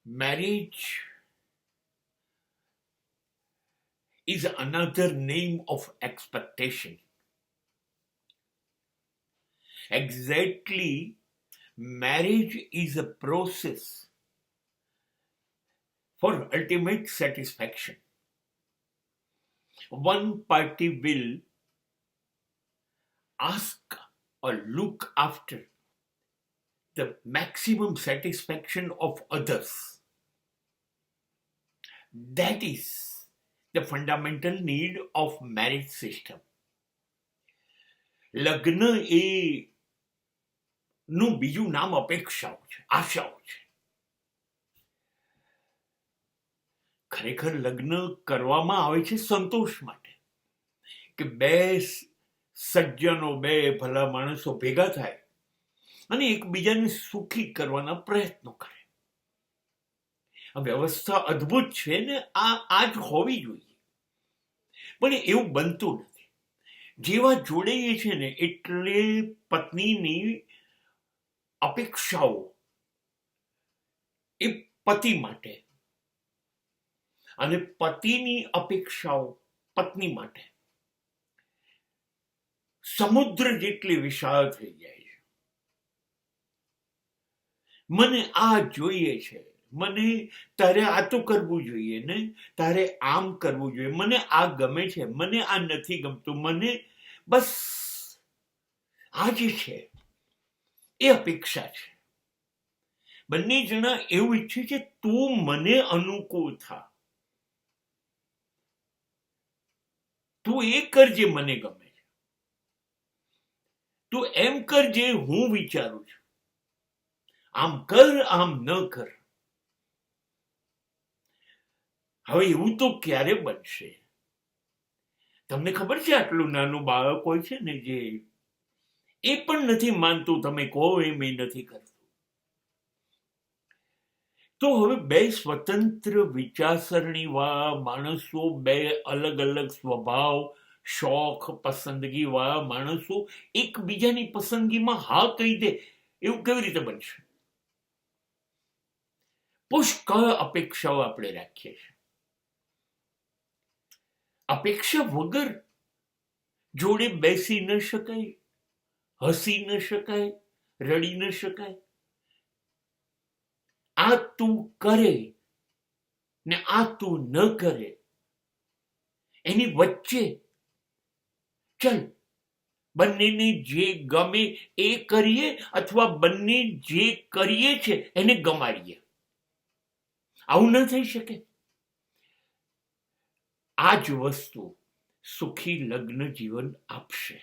Marriage is another name of expectation. Exactly, marriage is a process for ultimate satisfaction. One party will ask or look after the maximum satisfaction of others. That is the fundamental need of marriage system. લગ્ન એ નું બીજું નામ અપેક્ષાઓ છે, આશાઓ છે. ખરેખર લગ્ન કરવામાં આવે છે સંતોષ માટે, કે બે સજ્જનો, બે ભલા માણસો ભેગા થાય અને એકબીજાને સુખી કરવાના પ્રયત્નો કરે. આ વ્યવસ્થા અદ્ભુત છે ને આ જ હોવી જોઈએ. પણ એવું બનતું નથી. જેવા જોડાઈએ છે ને એટલે પત્નીની અપેક્ષાઓ એ પતિ માટે અને પતિની અપેક્ષાઓ પત્ની માટે સમુદ્ર જેટલી વિશાળ થઈ જાય છે. મને આ જોઈએ છે, મને તારે આ તો કરવું જોઈએ ને, તારે આમ કરવું જોઈએ, મને આ ગમે છે, મને આ નથી ગમતું, મને બસ આ જે છે એ અપેક્ષા છે. બંને જણા એવું ઈચ્છે છે તું મને અનુકૂળ થા, તું એ કર જે મને ગમે છે, તું એમ કર જે હું વિચારું છું, આમ કર આમ ન કર. હવે એવું તો ક્યારે બનશે? તમને ખબર છે આટલું નાનું બાળક હોય છે ને, જે એ પણ નથી માનતું તમે કહો એમ એ નથી કરતું. તો હવે બે સ્વતંત્ર વિચારસરણી વાળા માણસો, બે અલગ અલગ સ્વભાવ, શોખ, પસંદગી વાળા માણસો એકબીજાની પસંદગીમાં હા કહી દે, એવું કેવી રીતે બનશે? પુષ્કળ અપેક્ષાઓ આપણે રાખીએ છીએ. અપેક્ષા વગર જોડે બેસી ન શકાય, હસી ન શકાય, રડી ન શકાય. આ તું કરે ને આ તું ન કરે, એની વચ્ચે ચલ બંનેને જે ગમે એ કરીએ અથવા બંને જે કરીએ છે એને ગમાડીએ. આવું ન થઈ શકે. આ જ વસ્તુ સુખી લગ્ન જીવન આપશે.